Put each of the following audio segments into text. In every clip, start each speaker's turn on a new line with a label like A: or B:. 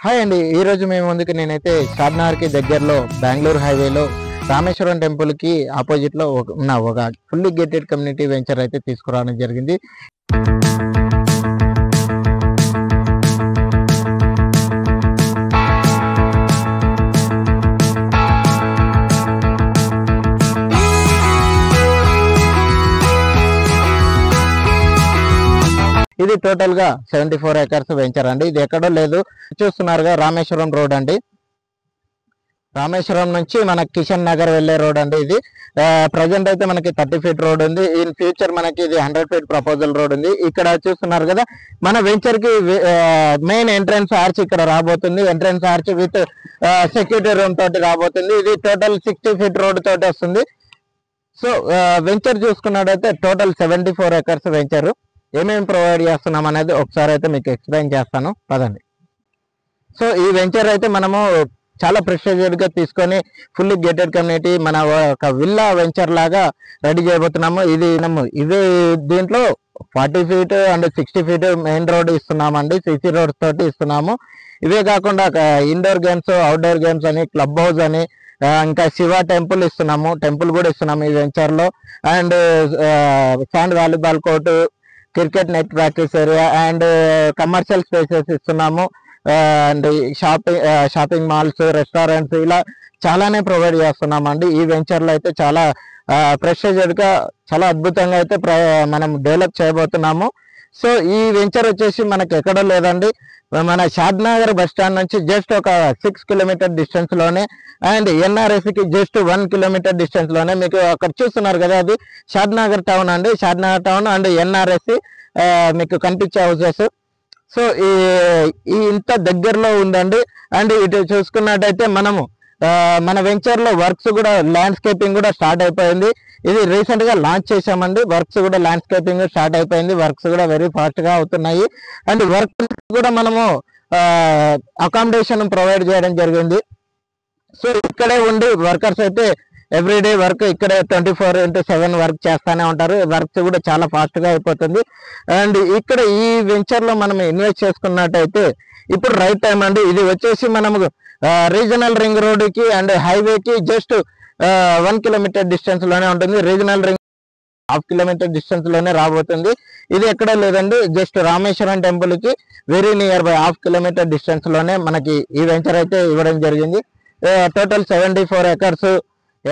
A: Hi అండి, ఈరోజు మేము ముందుకు నేనైతే షాద్నగర్కి దగ్గరలో బెంగళూరు హైవేలో రామేశ్వరం టెంపుల్కి ఆపోజిట్లో ఉన్న ఒక ఫుల్లీ గేటెడ్ కమ్యూనిటీ వెంచర్ అయితే తీసుకురావడం జరిగింది. ఇది టోటల్ గా 74 ఎకర్స్ వెంచర్ అండి. ఇది ఎక్కడో లేదు, చూస్తున్నారుగా రామేశ్వరం రోడ్ అండి. రామేశ్వరం నుంచి మన కిషన్ నగర్ వెళ్లే రోడ్ అండి. ఇది ప్రజెంట్ అయితే మనకి 30 ఫీట్ రోడ్ ఉంది. ఇన్ ఫ్యూచర్ మనకి ఇది 100 ఫీట్ ప్రపోజల్ రోడ్ ఉంది. ఇక్కడ చూస్తున్నారు కదా, మన వెంచర్ కి మెయిన్ ఎంట్రన్స్ ఆర్చ్ ఇక్కడ రాబోతుంది. Entrance arch with security room తోటి రాబోతుంది. ఇది టోటల్ 60 ఫీట్ రోడ్ తోటి వస్తుంది. సో వెంచర్ చూసుకున్నట్టయితే టోటల్ 74 ఎకర్స్ వెంచర్. ఏమేమి ప్రొవైడ్ చేస్తున్నాం అనేది ఒకసారి అయితే మీకు ఎక్స్ప్లెయిన్ చేస్తాను, పదండి. సో ఈ వెంచర్ అయితే మనము చాలా ప్రెస్టీజియస్ గా తీసుకొని ఫుల్లీ గేటెడ్ కమ్యూనిటీ మన ఒక విల్లా వెంచర్ లాగా రెడీ చేయబోతున్నాము. ఇది దీంట్లో 40 feet and 60 feet main road ఇస్తున్నామండి. సిసి రోడ్స్ తోటి ఇస్తున్నాము. ఇవే కాకుండా ఇండోర్ గేమ్స్, అవుట్డోర్ గేమ్స్ అని, క్లబ్ హౌస్ అని, ఇంకా శివ టెంపుల్ ఇస్తున్నాము. టెంపుల్ కూడా ఇస్తున్నాము ఈ వెంచర్ లో. And sand volleyball court, cricket net practice area and commercial spaces ఇస్తున్నాము. అండ్ షాపింగ్ మాల్స్, రెస్టారెంట్స్ ఇలా చాలానే ప్రొవైడ్ చేస్తున్నామండి. ఈ వెంచర్ లో అయితే చాలా ప్రెస్టీజియస్ గా చాలా అద్భుతంగా అయితే మనం డెవలప్ చేయబోతున్నాము. సో ఈ వెంచర్ వచ్చేసి మనకి ఎక్కడో లేదండి, మన షాద్నగర్ బస్ స్టాండ్ నుంచి జస్ట్ ఒక 6 కిలోమీటర్ డిస్టెన్స్ లోనే అండ్ ఎన్ఆర్ఎస్ కి జస్ట్ 1 కిలోమీటర్ డిస్టెన్స్ లోనే. మీకు అక్కడ చూస్తున్నారు కదా, అది షాద్నగర్ టౌన్ అండి. షాద్నగర్ టౌన్ అండ్ ఎన్ఆర్ఎస్ మీకు కనిపించే హౌసెస్. సో ఈ ఇంత దగ్గరలో ఉందండి. అండ్ ఇటు చూసుకున్నట్టయితే మనము మన వెంచర్ లో వర్క్స్ కూడా, ల్యాండ్స్కేపింగ్ కూడా స్టార్ట్ అయిపోయింది. ఇది రీసెంట్ గా లాంచ్ చేసామండి. వర్క్స్ కూడా ల్యాండ్స్కేపింగ్ స్టార్ట్ అయిపోయింది. వర్క్స్ కూడా వెరీ ఫాస్ట్ గా అవుతున్నాయి. అండ్ వర్క్ కూడా మనము అకామిడేషన్ ప్రొవైడ్ చేయడం జరిగింది. సో ఇక్కడే ఉండి వర్కర్స్ అయితే ఎవ్రీడే వర్క్ ఇక్కడే 24/7 వర్క్ చేస్తానే ఉంటారు. వర్క్స్ కూడా చాలా ఫాస్ట్ గా అయిపోతుంది. అండ్ ఇక్కడ ఈ వెంచర్ లో మనం ఇన్వెస్ట్ చేసుకున్నట్టయితే ఇప్పుడు రైట్ టైం అండి. ఇది వచ్చేసి మనము రీజనల్ రింగ్ రోడ్ కి అండ్ హైవేకి జస్ట్ 1 కిలోమీటర్ డిస్టెన్స్ లోనే ఉంటుంది. రీజనల్ రింగ్ 1/2 కిలోమీటర్ డిస్టెన్స్ లోనే రాబోతుంది. ఇది ఎక్కడ లేదండి, జస్ట్ రామేశ్వరం టెంపుల్ కి very near by 1/2 kilometre distance లోనే మనకి ఈ వెంచర్ అయితే ఇవ్వడం జరిగింది. టోటల్ 74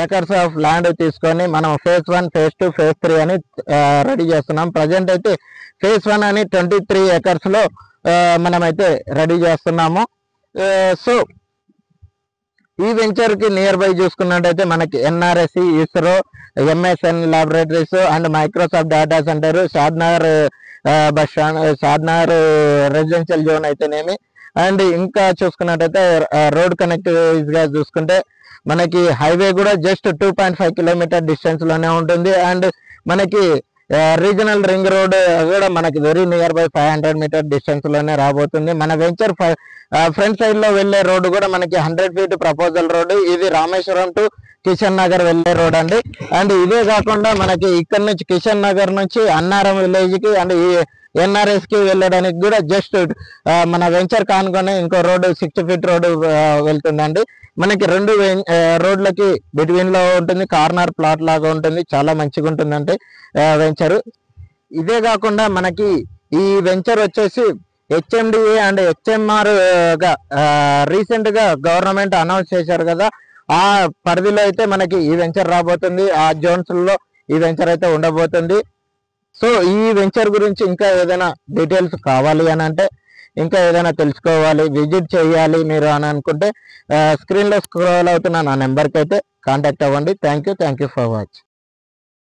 A: ఎకర్స్ ఆఫ్ ల్యాండ్ తీసుకొని మనం ఫేజ్ 1, ఫేజ్ 2, ఫేజ్ 3 అని రెడీ చేస్తున్నాం. ప్రజెంట్ అయితే ఫేజ్ 1 అని 23 ఎకర్స్ లో మనమైతే రెడీ చేస్తున్నాము. సో ఈ వెంచర్ కి నియర్ బై చూసుకున్నట్టయితే మనకి NRSC, ISRO, MSN laboratories and Microsoft data centre, Shadnagar bus stand, Shadnagar residential zone అయితేనేమి. అండ్ ఇంకా చూసుకున్నట్టయితే రోడ్ కనెక్టివిటీస్ గా చూసుకుంటే మనకి హైవే కూడా జస్ట్ 2.5 కిలోమీటర్ డిస్టెన్స్ లోనే ఉంటుంది. అండ్ మనకి రీజనల్ రింగ్ రోడ్ కూడా మనకి very near by 500 metre distance లోనే రాబోతుంది. మన వెంచర్ ఫ్రంట్ సైడ్ లో వెళ్లే రోడ్డు కూడా మనకి 100 ఫీట్ ప్రపోజల్ రోడ్డు. ఇది రామేశ్వరం టు కిషన్ నగర్ వెళ్లే రోడ్ అండి. అండ్ ఇదే కాకుండా మనకి ఇక్కడ నుంచి కిషన్ నగర్ నుంచి అన్నారం విలేజ్ కి అండ్ ఎన్ఆర్ఎస్ కి వెళ్ళడానికి కూడా జస్ట్ మన వెంచర్ కానుకొని ఇంకో రోడ్డు 60 ఫీట్ రోడ్డు వెళ్తుందండి. మనకి 2 రోడ్లకి బిట్వీన్ లో ఉంటుంది, కార్నర్ ప్లాట్ లాగా ఉంటుంది. చాలా మంచిగా ఉంటుందంటే వెంచర్. ఇదే కాకుండా మనకి ఈ వెంచర్ వచ్చేసి హెచ్ఎండిఏ అండ్ హెచ్ఎంఆర్ గా రీసెంట్ గా గవర్నమెంట్ అనౌన్స్ చేశారు కదా, ఆ పరిధిలో అయితే మనకి ఈ వెంచర్ రాబోతుంది. ఆ జోన్స్ లో ఈ వెంచర్ అయితే ఉండబోతుంది. సో ఈ వెంచర్ గురించి ఇంకా ఏదైనా డీటెయిల్స్ కావాలి అని అంటే, ఇంకా ఏదైనా తెలుసుకోవాలి, విజిట్ చేయాలి మీరు అని అనుకుంటే స్క్రీన్ లో స్క్రోల్ అవుతున్న నా నెంబర్కి అయితే కాంటాక్ట్ అవ్వండి. Thank you for watch.